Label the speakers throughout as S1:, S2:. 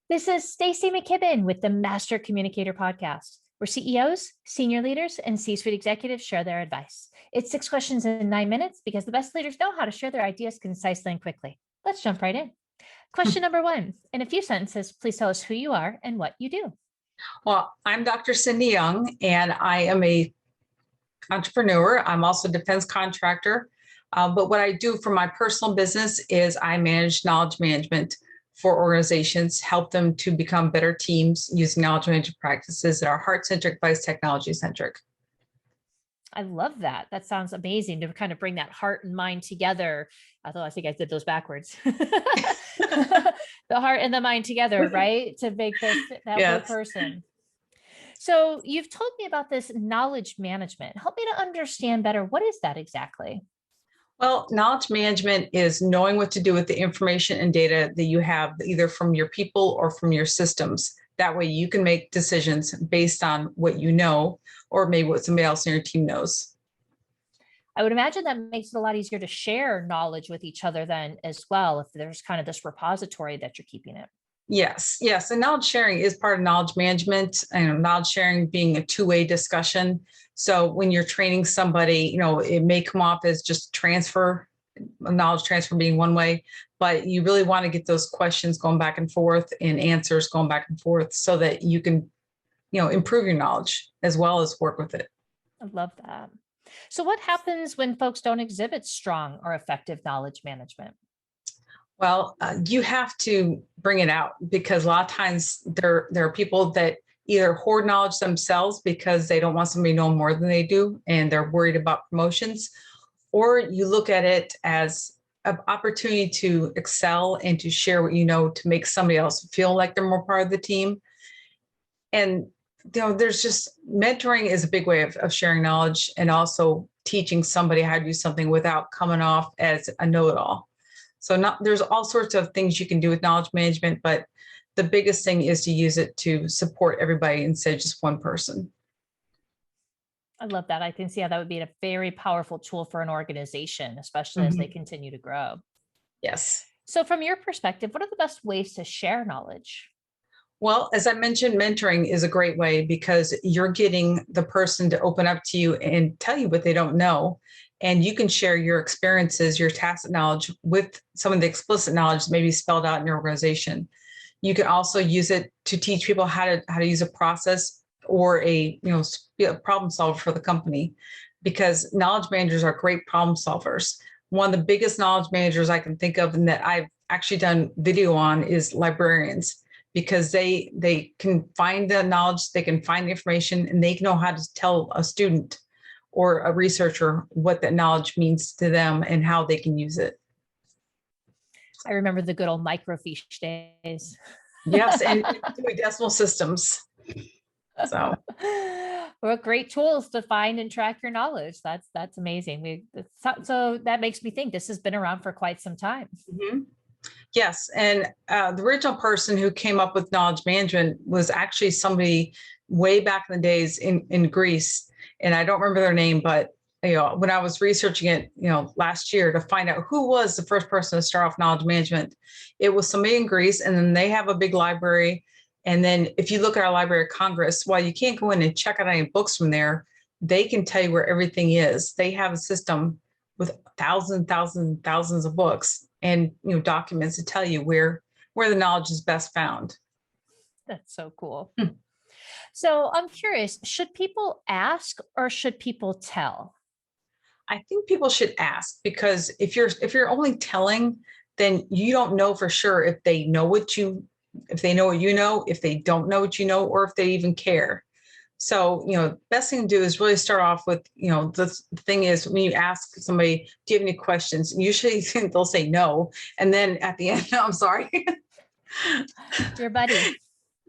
S1: This is Stacy McKibben with the Master Communicator podcast, where CEOs, senior leaders, and C-suite executives share their advice. It's 6 questions in 9 minutes because the best leaders know how to share their ideas concisely and quickly. Let's jump right in. Question number one, in a few sentences, please tell us who you are and what you do.
S2: Well, I'm Dr. Cindy Young, and I am a entrepreneur. I'm also a defense contractor. But what I do for my personal business is I manage knowledge management for organizations, help them to become better teams using knowledge management practices that are heart-centric, vice technology-centric.
S1: I love that. That sounds amazing to kind of bring that heart and mind together. Although I think I did those backwards. The heart and the mind together, right? To make that whole person. So you've told me about this knowledge management. Help me to understand better. What is that exactly?
S2: Well, knowledge management is knowing what to do with the information and data that you have, either from your people or from your systems. That way you can make decisions based on what you know, or maybe what somebody else in your team knows.
S1: I would imagine that makes it a lot easier to share knowledge with each other then as well, if there's kind of this repository that you're keeping it.
S2: Yes. And knowledge sharing is part of knowledge management, and knowledge sharing being a two-way discussion. So when you're training somebody, it may come off as just knowledge transfer being one way, but you really want to get those questions going back and forth and answers going back and forth so that you can, improve your knowledge as well as work with it.
S1: I love that. So what happens when folks don't exhibit strong or effective knowledge management?
S2: Well, you have to bring it out, because a lot of times there are people that either hoard knowledge themselves because they don't want somebody to know more than they do and they're worried about promotions, or you look at it as an opportunity to excel and to share what you know to make somebody else feel like they're more part of the team. And there's just mentoring is a big way of sharing knowledge, and also teaching somebody how to do something without coming off as a know-it-all. So there's all sorts of things you can do with knowledge management, but the biggest thing is to use it to support everybody instead of just one person.
S1: I love that. I can see how that would be a very powerful tool for an organization, especially as they continue to grow.
S2: Yes.
S1: So from your perspective, what are the best ways to share knowledge?
S2: Well, as I mentioned, mentoring is a great way, because you're getting the person to open up to you and tell you what they don't know. And you can share your experiences, your tacit knowledge, with some of the explicit knowledge that may be spelled out in your organization. You can also use it to teach people how to use a process or be a problem solver for the company, because knowledge managers are great problem solvers. One of the biggest knowledge managers I can think of, and that I've actually done video on, is librarians, because they can find the knowledge, they can find the information, and they know how to tell a student or a researcher what that knowledge means to them and how they can use it.
S1: I remember the good old microfiche days.
S2: Yes, and decimal systems. So,
S1: well, great tools to find and track your knowledge. That's amazing. So that makes me think this has been around for quite some time.
S2: Mm-hmm. Yes, and the original person who came up with knowledge management was actually somebody way back in the days in Greece, and I don't remember their name, but when I was researching it, last year to find out who was the first person to start off knowledge management, it was somebody in Greece, and then they have a big library. And then if you look at our Library of Congress, while you can't go in and check out any books from there, they can tell you where everything is. They have a system with thousands of books and documents to tell you where the knowledge is best found.
S1: That's so cool. So I'm curious, should people ask or should people tell?
S2: I think people should ask, because if you're only telling, then you don't know for sure if they know what you know, if they don't know what you know, or if they even care. So, best thing to do is really start off with, the thing is, when you ask somebody, do you have any questions? Usually they'll say no. And then at the end, I'm sorry.
S1: Your buddy.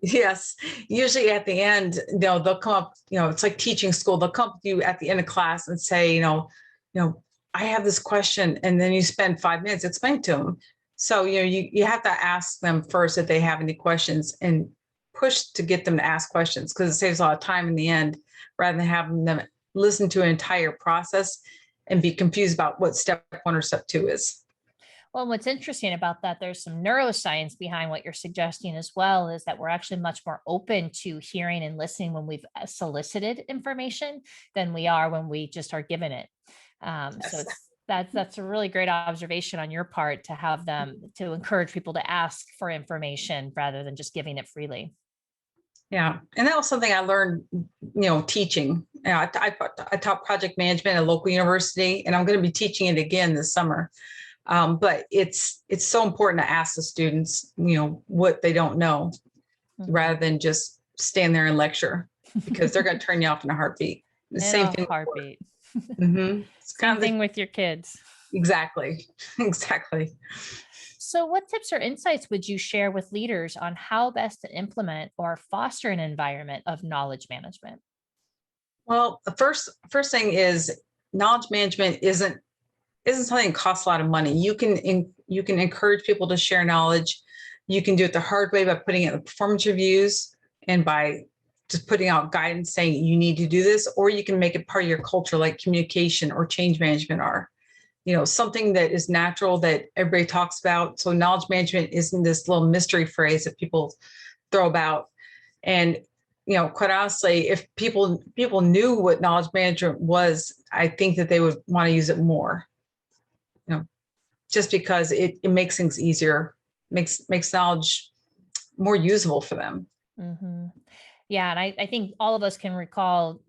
S2: Yes. Usually at the end, they'll come up, it's like teaching school. They'll come up to you at the end of class and say, I have this question. And then you spend 5 minutes explaining to them. So, you have to ask them first if they have any questions, and push to get them to ask questions, because it saves a lot of time in the end, rather than having them listen to an entire process and be confused about what step 1 or step 2 is.
S1: Well, what's interesting about that, there's some neuroscience behind what you're suggesting as well, is that we're actually much more open to hearing and listening when we've solicited information than we are when we just are given it. So
S2: Yes.
S1: that's a really great observation on your part to have them to encourage people to ask for information rather than just giving it freely.
S2: Yeah. And that was something I learned, teaching. I taught project management at a local university, and I'm going to be teaching it again this summer. But it's so important to ask the students, what they don't know, rather than just stand there and lecture, because they're going to turn you off in a heartbeat. The
S1: In
S2: same
S1: a
S2: thing.
S1: heartbeat.
S2: It's kind
S1: Same
S2: of the,
S1: thing with your kids.
S2: exactly, exactly.
S1: So, what tips or insights would you share with leaders on how best to implement or foster an environment of knowledge management?
S2: Well, the first thing is, knowledge management isn't something that costs a lot of money. You can encourage people to share knowledge. You can do it the hard way by putting it in performance reviews and by just putting out guidance saying you need to do this, or you can make it part of your culture, like communication or change management are. Something that is natural that everybody talks about. So knowledge management isn't this little mystery phrase that people throw about. And quite honestly, if people knew what knowledge management was, I think that they would want to use it more. You know, just because it makes things easier, makes knowledge more usable for them.
S1: Mhm. Yeah, and I think all of us can recall,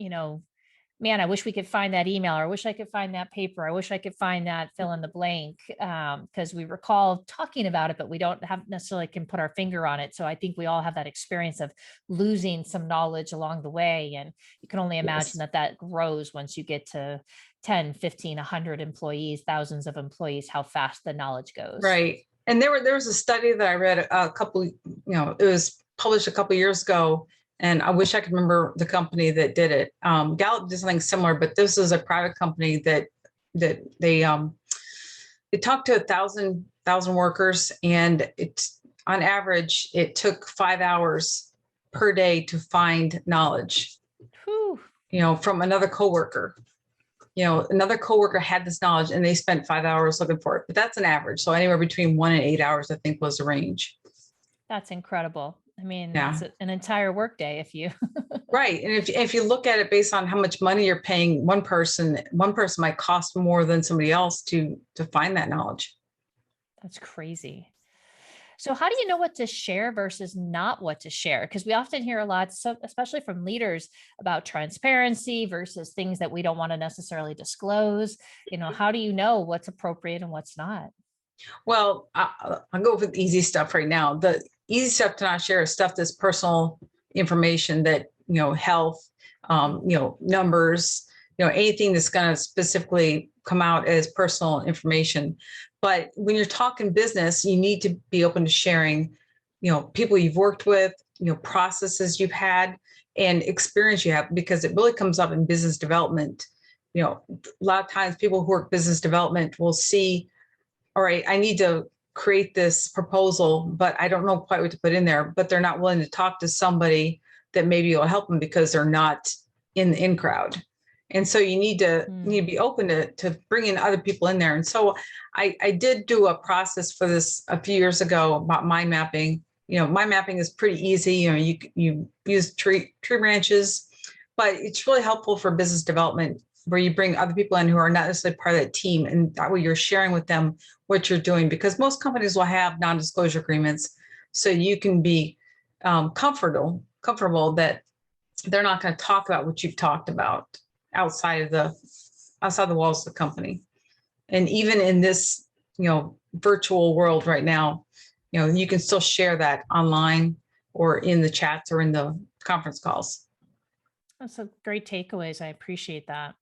S1: man, I wish we could find that email, or I wish I could find that paper. I wish I could find that fill in the blank. Because we recall talking about it, but we don't have necessarily can put our finger on it. So I think we all have that experience of losing some knowledge along the way. And you can only imagine
S2: Yes.
S1: that that grows once you get to 10, 15, 100 employees, thousands of employees, how fast the knowledge goes.
S2: Right. And there was a study that I read a couple, it was published a couple years ago, and I wish I could remember the company that did it. Gallup did something similar, but this is a private company that they talked to 1,000 workers, and it's on average it took 5 hours per day to find knowledge,
S1: Whew.
S2: from another coworker. Another coworker had this knowledge and they spent 5 hours looking for it, but that's an average. So anywhere between 1 and 8 hours, I think, was the range.
S1: That's incredible. I mean,
S2: Yeah.
S1: that's an entire workday if you.
S2: Right. And if you look at it based on how much money you're paying one person might cost more than somebody else to find that knowledge.
S1: That's crazy. So, how do you know what to share versus not what to share? Because we often hear a lot, so especially from leaders, about transparency versus things that we don't want to necessarily disclose. How do you know what's appropriate and what's not?
S2: Well, I'll go with the easy stuff right now. The easy stuff to not share is stuff that's personal information, that, health, numbers, anything that's going to specifically come out as personal information. But when you're talking business, you need to be open to sharing, people you've worked with, processes you've had and experience you have, because it really comes up in business development. A lot of times people who work business development will see, all right, I need to create this proposal, but I don't know quite what to put in there, but they're not willing to talk to somebody that maybe will help them because they're not in the in crowd. And so you need to be open to bringing other people in there. And so I did do a process for this a few years ago about mind mapping. Mind mapping is pretty easy. You use tree branches, but it's really helpful for business development, where you bring other people in who are not necessarily part of that team, and that way you're sharing with them what you're doing, because most companies will have non-disclosure agreements, so you can be comfortable that they're not going to talk about what you've talked about outside the walls of the company. And even in this virtual world right now, you can still share that online or in the chats or in the conference calls.
S1: That's a great takeaways. I appreciate that.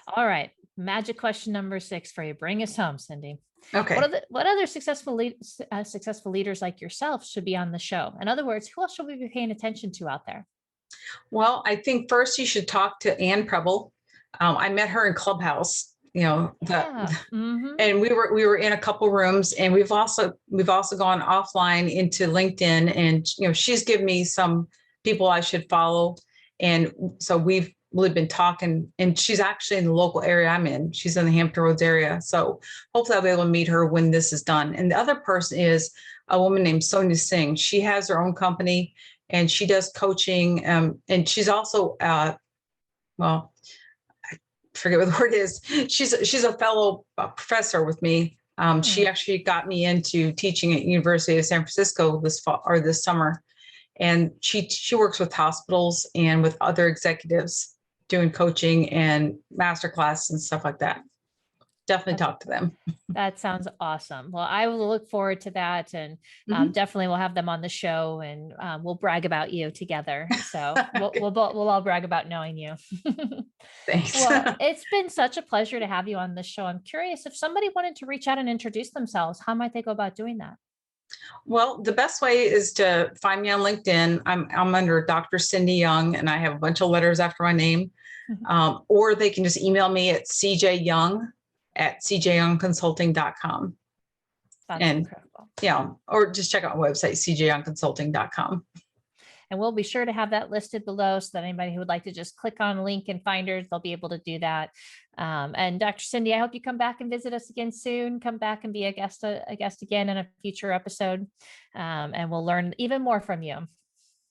S1: All right. Magic question number 6 for you. Bring us home, Cindy.
S2: Okay.
S1: What other successful leaders like yourself should be on the show? In other words, who else should we be paying attention to out there?
S2: Well, I think first you should talk to Ann Preble. I met her in Clubhouse,
S1: Yeah.
S2: and we were in a couple rooms, and we've also gone offline into LinkedIn, and she's given me some people I should follow. And so we've really been talking, and she's actually in the local area I'm in. She's in the Hampton Roads area. So hopefully I'll be able to meet her when this is done. And the other person is a woman named Sonia Singh. She has her own company and she does coaching. And she's also, well, I forget what the word is. She's a fellow professor with me. She actually got me into teaching at University of San Francisco this fall or this summer. And she works with hospitals and with other executives doing coaching and masterclass and stuff like that. Definitely talk to them.
S1: That sounds awesome. Well, I will look forward to that, and definitely we'll have them on the show, and we'll brag about you together. So we'll all brag about knowing you.
S2: Thanks.
S1: Well, it's been such a pleasure to have you on this show. I'm curious if somebody wanted to reach out and introduce themselves, how might they go about doing that?
S2: Well, the best way is to find me on LinkedIn. I'm under Dr. Cindy Young, and I have a bunch of letters after my name. Or they can just email me at cjyoung@cjyoungconsulting.com.
S1: That's
S2: And
S1: incredible.
S2: yeah, or just check out my website, cjyoungconsulting.com.
S1: And we'll be sure to have that listed below so that anybody who would like to just click on a link and find her, they'll be able to do that. And Dr. Cindy, I hope you come back and visit us again soon. Come back and be a guest again in a future episode. And we'll learn even more from you.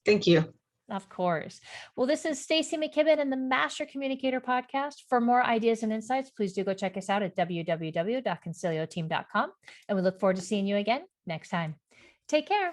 S2: Thank you.
S1: Of course. Well, this is Stacy McKibben and the Master Communicator podcast. For more ideas and insights, please do go check us out at www.concilioteam.com. And we look forward to seeing you again next time. Take care.